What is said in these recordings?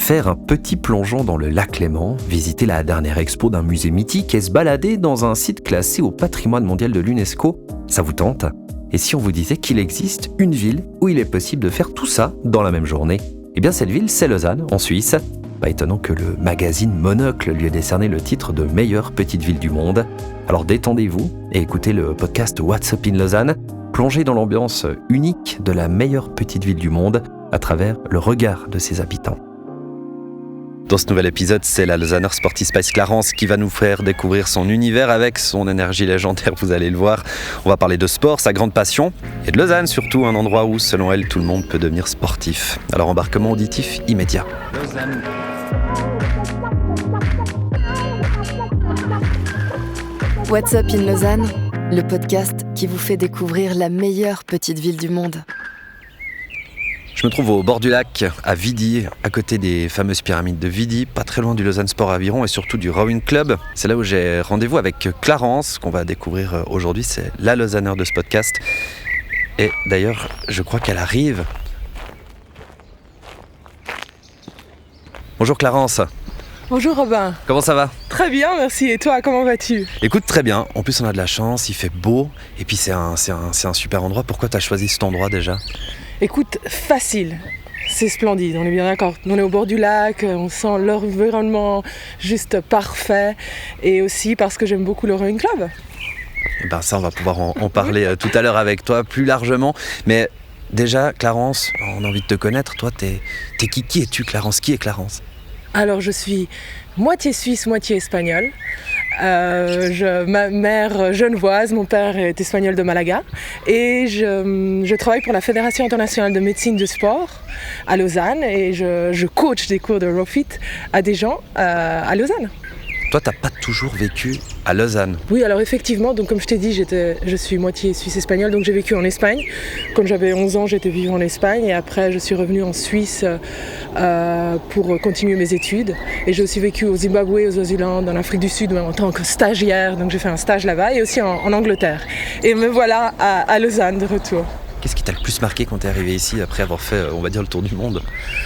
Faire un petit plongeon dans le lac Léman, visiter la dernière expo d'un musée mythique et se balader dans un site classé au patrimoine mondial de l'UNESCO, ça vous tente ? Et si on vous disait qu'il existe une ville où il est possible de faire tout ça dans la même journée ? Eh bien cette ville, c'est Lausanne, en Suisse. Pas étonnant que le magazine Monocle lui ait décerné le titre de meilleure petite ville du monde. Alors détendez-vous et écoutez le podcast What's Up in Lausanne, plongez dans l'ambiance unique de la meilleure petite ville du monde à travers le regard de ses habitants. Dans ce nouvel épisode, c'est la Lausanner Sporty Spice Clarence qui va nous faire découvrir son univers avec son énergie légendaire, vous allez le voir. On va parler de sport, sa grande passion, et de Lausanne surtout, un endroit où, selon elle, tout le monde peut devenir sportif. Alors embarquement auditif immédiat. Lausanne. What's Up in Lausanne, le podcast qui vous fait découvrir la meilleure petite ville du monde. Je me trouve au bord du lac, à Vidy, à côté des fameuses pyramides de Vidy, pas très loin du Lausanne Sport Aviron et surtout du Rowing Club. C'est là où j'ai rendez-vous avec Clarence, qu'on va découvrir aujourd'hui. C'est la Lausanner de ce podcast. Et d'ailleurs, je crois qu'elle arrive. Bonjour Clarence. Bonjour Robin. Comment ça va ? Très bien, merci. Et toi, comment vas-tu ? Écoute, très bien. En plus, on a de la chance, il fait beau. Et puis, c'est un super endroit. Pourquoi tu as choisi cet endroit déjà ? Écoute, facile. C'est splendide, on est bien d'accord. On est au bord du lac, on sent l'environnement juste parfait. Et aussi parce que j'aime beaucoup le Rowing Club. Et ben ça, on va pouvoir en parler tout à l'heure avec toi plus largement. Mais déjà, Clarence, on a envie de te connaître. Toi, t'es qui ? Qui es-tu, Clarence ? Qui est Clarence ? Alors, je suis moitié suisse, moitié espagnole. Ma mère genevoise, mon père est espagnol de Malaga. Et je travaille pour la Fédération internationale de médecine du sport à Lausanne. Et je coach des cours de RowFit à des gens à Lausanne. Toi, t'as pas toujours vécu à Lausanne ? Oui, alors effectivement, donc comme je t'ai dit, je suis moitié suisse-espagnole, donc j'ai vécu en Espagne. Quand j'avais 11 ans, j'étais vivre en Espagne et après je suis revenue en Suisse pour continuer mes études. Et j'ai aussi vécu au Zimbabwe, aux Swaziland, en Afrique du Sud en tant que stagiaire, donc j'ai fait un stage là-bas et aussi en Angleterre. Et me voilà à Lausanne de retour. Qu'est-ce qui t'a le plus marqué quand t'es arrivé ici après avoir fait, on va dire, le tour du monde ?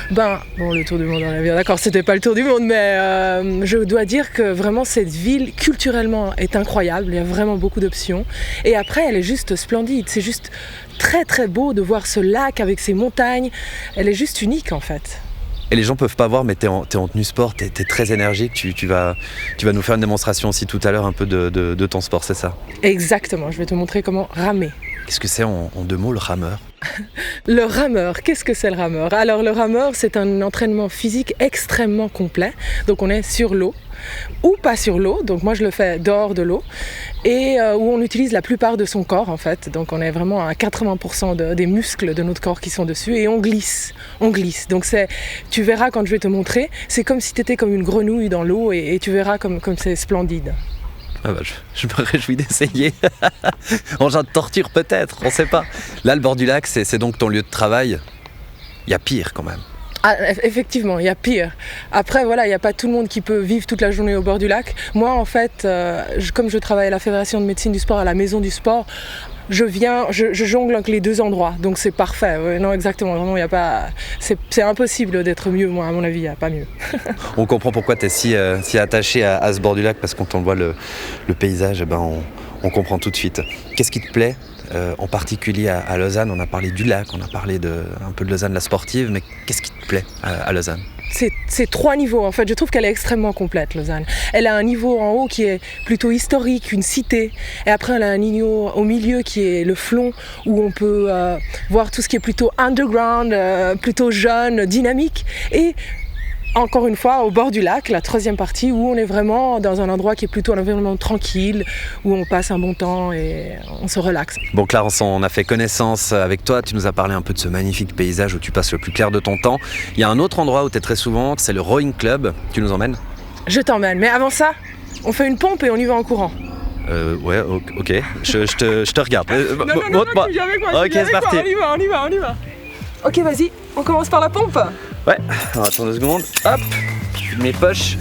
Le tour du monde, on est bien d'accord, c'était pas le tour du monde, mais je dois dire que vraiment cette ville, culturellement, est incroyable. Il y a vraiment beaucoup d'options. Et après, elle est juste splendide. C'est juste très, très beau de voir ce lac avec ses montagnes. Elle est juste unique, en fait. Et les gens peuvent pas voir, mais t'es en tenue sport, t'es très énergique. Tu vas nous faire une démonstration aussi tout à l'heure un peu de ton sport, c'est ça ? Exactement, je vais te montrer comment ramer. Qu'est-ce que c'est en deux mots, le rameur ? Le rameur, qu'est-ce que c'est le rameur ? Alors le rameur, c'est un entraînement physique extrêmement complet. Donc on est sur l'eau ou pas sur l'eau. Donc moi je le fais dehors de l'eau et où on utilise la plupart de son corps en fait. Donc on est vraiment à 80% des muscles de notre corps qui sont dessus et on glisse. Donc tu verras quand je vais te montrer, c'est comme si tu étais comme une grenouille dans l'eau et tu verras comme c'est splendide. Ah bah, je me réjouis d'essayer. Engin de torture peut-être, on sait pas. Là, le bord du lac, c'est donc ton lieu de travail. Il y a pire quand même. Ah, effectivement, il y a pire. Après, voilà, il n'y a pas tout le monde qui peut vivre toute la journée au bord du lac. Moi, en fait, comme je travaille à la Fédération de médecine du sport, à la Maison du sport, je jongle avec les deux endroits, donc c'est parfait. Ouais, non, exactement, vraiment, il y a pas, c'est impossible d'être mieux, moi, à mon avis, il n'y a pas mieux. On comprend pourquoi tu es si attaché à ce bord du lac, parce que quand on voit le paysage, on comprend tout de suite. Qu'est-ce qui te plaît en particulier à Lausanne ? On a parlé du lac, on a parlé un peu de Lausanne, la sportive, mais qu'est-ce qui te plaît à Lausanne ? C'est trois niveaux en fait, je trouve qu'elle est extrêmement complète Lausanne. Elle a un niveau en haut qui est plutôt historique, une cité, et après elle a un niveau au milieu qui est le Flon où on peut voir tout ce qui est plutôt underground, plutôt jeune, dynamique, et encore une fois, au bord du lac, la troisième partie, où on est vraiment dans un endroit qui est plutôt un environnement tranquille, où on passe un bon temps et on se relaxe. Bon, Clarence, on a fait connaissance avec toi. Tu nous as parlé un peu de ce magnifique paysage où tu passes le plus clair de ton temps. Il y a un autre endroit où tu es très souvent, c'est le Rowing Club. Tu nous emmènes ? Je t'emmène, mais avant ça, on fait une pompe et on y va en courant. Ouais, ok. Je te regarde. Non, tu viens avec moi. Ok, c'est parti. On y va. Ok, vas-y, on commence par la pompe. Ouais, alors attends 2 secondes. Hop, mes poches.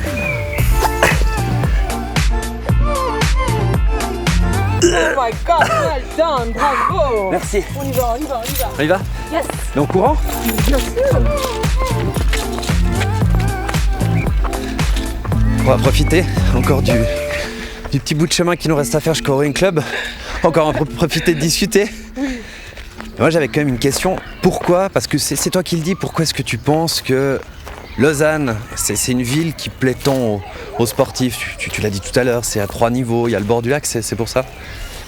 Oh my god, well done, bravo. Merci. On y va. On y va ? Yes. Mais en courant ? Bien sûr. On va profiter encore du petit bout de chemin qui nous reste à faire jusqu'au Rowing Club. Encore profiter de discuter. Moi j'avais quand même une question. Pourquoi, parce que c'est toi qui le dis, pourquoi est-ce que tu penses que Lausanne, c'est une ville qui plaît tant aux sportifs? Tu l'as dit tout à l'heure, c'est à 3 niveaux, il y a le bord du lac, c'est pour ça?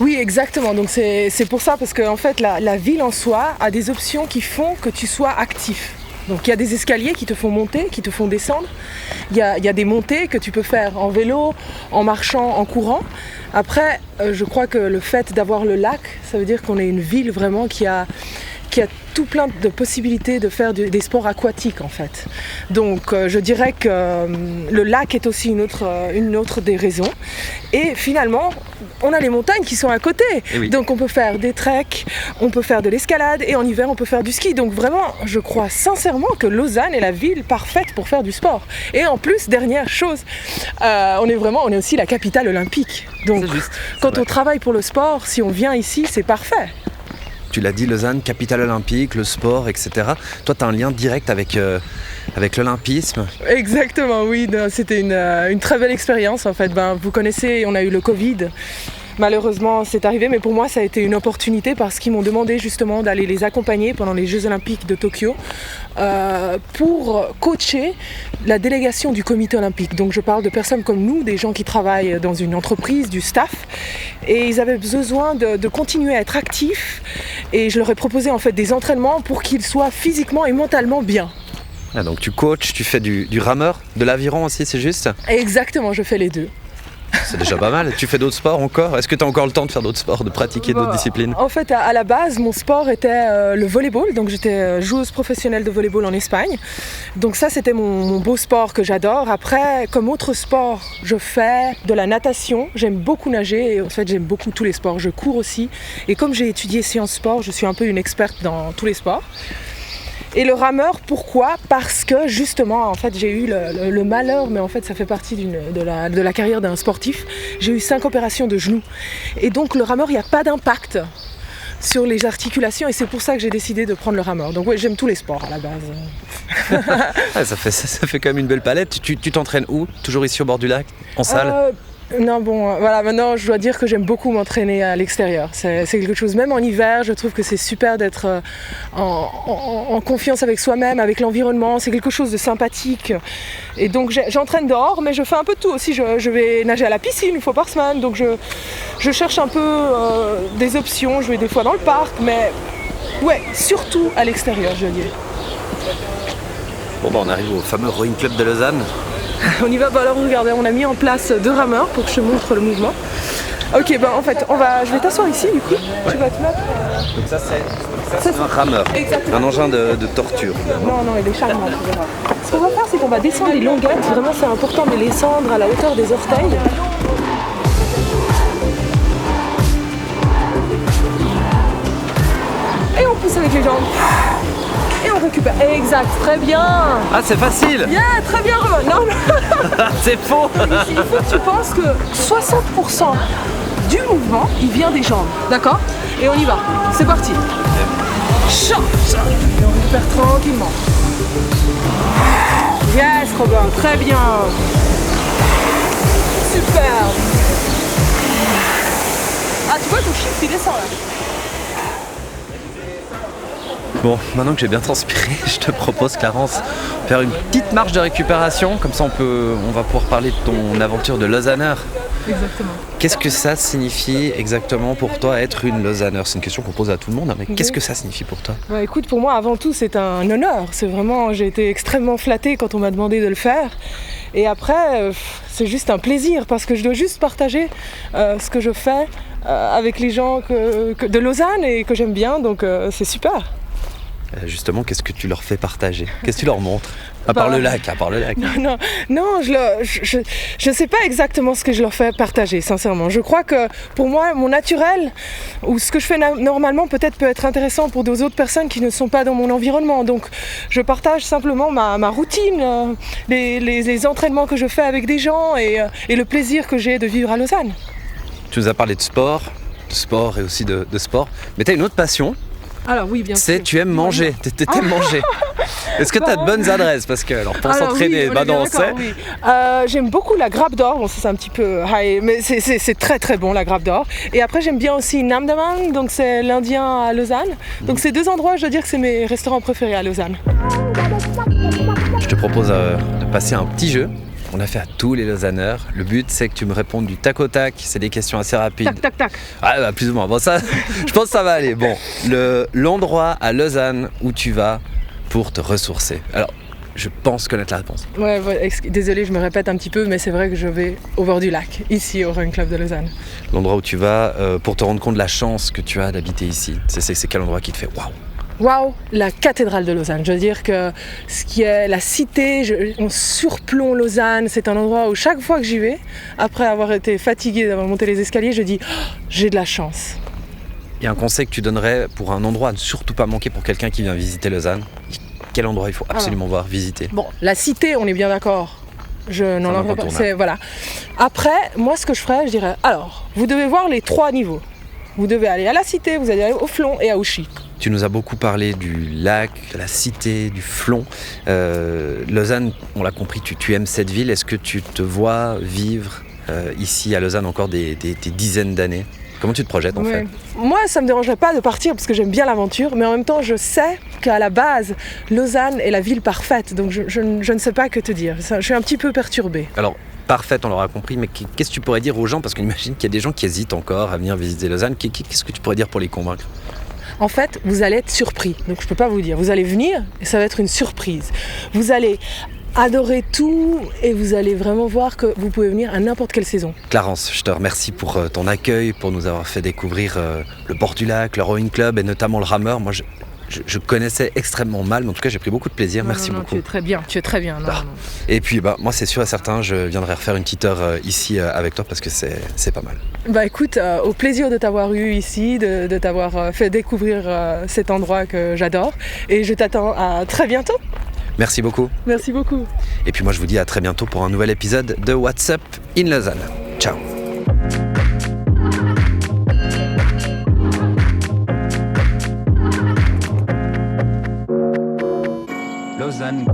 Oui, exactement. Donc c'est pour ça, parce qu'en fait, la ville en soi a des options qui font que tu sois actif. Donc il y a des escaliers qui te font monter, qui te font descendre. Il y a des montées que tu peux faire en vélo, en marchant, en courant. Après, je crois que le fait d'avoir le lac, ça veut dire qu'on est une ville vraiment qui a tout plein de possibilités de faire des sports aquatiques en fait. Donc je dirais que le lac est aussi une autre des raisons. Et finalement, on a les montagnes qui sont à côté. Oui. Donc on peut faire des treks, on peut faire de l'escalade et en hiver on peut faire du ski. Donc vraiment, je crois sincèrement que Lausanne est la ville parfaite pour faire du sport. Et en plus, dernière chose, on est aussi la capitale olympique. Donc quand on travaille pour le sport, si on vient ici, c'est parfait. Tu l'as dit, Lausanne, capitale olympique, le sport, etc. Toi, tu as un lien direct avec l'olympisme. Exactement, oui. C'était une très belle expérience en fait. Vous connaissez, on a eu le Covid. Malheureusement, c'est arrivé, mais pour moi, ça a été une opportunité parce qu'ils m'ont demandé justement d'aller les accompagner pendant les Jeux Olympiques de Tokyo pour coacher la délégation du comité olympique. Donc je parle de personnes comme nous, des gens qui travaillent dans une entreprise, du staff, et ils avaient besoin de continuer à être actifs et je leur ai proposé en fait des entraînements pour qu'ils soient physiquement et mentalement bien. Ah, donc tu coaches, tu fais du rameur, de l'aviron aussi, c'est juste? Exactement, je fais les deux. C'est déjà pas mal. Tu fais d'autres sports encore? Est-ce que tu as encore le temps de faire d'autres sports, de pratiquer d'autres disciplines? En fait, à la base, mon sport était le volleyball. Donc j'étais joueuse professionnelle de volleyball en Espagne. Donc ça, c'était mon beau sport que j'adore. Après, comme autre sport, je fais de la natation. J'aime beaucoup nager et en fait, j'aime beaucoup tous les sports. Je cours aussi. Et comme j'ai étudié sciences sport, je suis un peu une experte dans tous les sports. Et le rameur, pourquoi? Parce que justement, en fait, j'ai eu le malheur, mais en fait, ça fait partie de la carrière d'un sportif. J'ai eu 5 opérations de genoux. Et donc, le rameur, il n'y a pas d'impact sur les articulations et c'est pour ça que j'ai décidé de prendre le rameur. Donc oui, j'aime tous les sports à la base. Ça fait quand même une belle palette. Tu t'entraînes où? Toujours ici au bord du lac? En salle? Non, voilà, maintenant je dois dire que j'aime beaucoup m'entraîner à l'extérieur. C'est quelque chose, même en hiver, je trouve que c'est super d'être en confiance avec soi-même, avec l'environnement. C'est quelque chose de sympathique. Et donc j'entraîne dehors, mais je fais un peu de tout aussi. Je vais nager à la piscine une fois par semaine, donc je cherche un peu des options. Je vais des fois dans le parc, mais ouais, surtout à l'extérieur, je dirais. Bon, on arrive au fameux Rowing Club de Lausanne. On y va, alors regardez, on a mis en place 2 rameurs pour que je te montre le mouvement. Ok, en fait, je vais t'asseoir ici du coup, ouais. Tu vas te mettre... Donc ça c'est un rameur, exactement. Un engin de torture. Non, il est charmant, tu verras. Ce qu'on va faire, c'est qu'on va descendre les longuettes, vraiment c'est important de les descendre à la hauteur des orteils. Et on pousse avec les jambes. Et on récupère. Exact, très bien. Ah, c'est facile. Yeah, très bien, Romain. Non. C'est faux. Il faut que tu penses que 60% du mouvement, il vient des jambes. D'accord? Et on y va. C'est parti. Chant. Et on récupère tranquillement. Yes, Robin, très bien. Super. Ah, tu vois, ton chiffre, il descend là. Bon, maintenant que j'ai bien transpiré, je te propose, Clarence, de faire une petite marche de récupération. Comme ça, on va pouvoir parler de ton aventure de Lausanneur. Exactement. Qu'est-ce que ça signifie exactement pour toi être une Lausanneur? C'est une question qu'on pose à tout le monde, mais qu'est-ce que ça signifie pour toi? Écoute, pour moi, avant tout, c'est un honneur. J'ai été extrêmement flattée quand on m'a demandé de le faire. Et après, c'est juste un plaisir parce que je dois juste partager ce que je fais avec les gens de Lausanne et que j'aime bien, donc c'est super. Justement, qu'est-ce que tu leur fais partager? Qu'est-ce que tu leur montres? À part le lac. Non, je sais pas exactement ce que je leur fais partager, sincèrement. Je crois que pour moi, mon naturel, ou ce que je fais normalement, peut être intéressant pour d'autres personnes qui ne sont pas dans mon environnement. Donc, je partage simplement ma routine, les entraînements que je fais avec des gens et le plaisir que j'ai de vivre à Lausanne. Tu nous as parlé de sport et aussi de sport, mais tu as une autre passion. Alors oui, bien sûr. Tu aimes manger, t'aimes manger. Est-ce que tu as de bonnes adresses? Parce que pour s'entraîner, on sait. Oui. J'aime beaucoup la Grappe d'Or. Bon, ça, c'est un petit peu high, mais c'est très très bon la Grappe d'Or. Et après, j'aime bien aussi Namdamang, donc c'est l'Indien à Lausanne. Donc ces deux endroits, je dois dire que c'est mes restaurants préférés à Lausanne. Je te propose de passer un petit jeu. On a fait à tous les Lausanneurs. Le but, c'est que tu me répondes du tac au tac. C'est des questions assez rapides. Tac, tac, tac. Ah, bah, plus ou moins. Bon, ça, je pense que ça va aller. Bon, l'endroit à Lausanne où tu vas pour te ressourcer. Alors, je pense connaître la réponse. Ouais, désolé, je me répète un petit peu, mais c'est vrai que je vais au bord du lac, ici au Rowing Club de Lausanne. L'endroit où tu vas pour te rendre compte de la chance que tu as d'habiter ici. C'est quel endroit qui te fait waouh? Waouh, la cathédrale de Lausanne. Je veux dire que ce qui est la cité, on surplombe Lausanne. C'est un endroit où chaque fois que j'y vais, après avoir été fatiguée d'avoir monté les escaliers, je dis j'ai de la chance. Il y a un conseil que tu donnerais pour un endroit à ne surtout pas manquer pour quelqu'un qui vient visiter Lausanne? Quel endroit il faut absolument voir, visiter? Bon, la cité, on est bien d'accord. Je n'en enlèverai pas. Voilà. Après, moi, ce que je ferais, je dirais alors, vous devez voir les 3 niveaux. Vous devez aller à la cité, vous allez aller au Flon et à Ouchy. Tu nous as beaucoup parlé du lac, de la cité, du Flon. Lausanne, on l'a compris, tu aimes cette ville. Est-ce que tu te vois vivre ici à Lausanne encore des dizaines d'années? Comment tu te projettes en fait? Moi, ça ne me dérangerait pas de partir parce que j'aime bien l'aventure, mais en même temps, je sais qu'à la base, Lausanne est la ville parfaite. Donc je ne sais pas que te dire. Je suis un petit peu perturbée. Alors, parfaite, on l'aura compris, mais qu'est-ce que tu pourrais dire aux gens? Parce qu'on imagine qu'il y a des gens qui hésitent encore à venir visiter Lausanne. Qu'est-ce que tu pourrais dire pour les convaincre? En fait, vous allez être surpris. Donc je ne peux pas vous dire. Vous allez venir et ça va être une surprise. Vous allez adorer tout et vous allez vraiment voir que vous pouvez venir à n'importe quelle saison. Clarence, je te remercie pour ton accueil, pour nous avoir fait découvrir le bord du lac, le Rowing Club et notamment le rameur. Moi, je connaissais extrêmement mal, mais en tout cas, j'ai pris beaucoup de plaisir. Merci beaucoup. Tu es très bien, Non. Et puis, moi, c'est sûr et certain, je viendrai refaire une petite heure ici avec toi parce que c'est pas mal. Écoute, au plaisir de t'avoir eu ici, de t'avoir fait découvrir cet endroit que j'adore. Et je t'attends à très bientôt. Merci beaucoup. Merci beaucoup. Et puis moi, je vous dis à très bientôt pour un nouvel épisode de What's Up in Lausanne. Ciao. Lausanne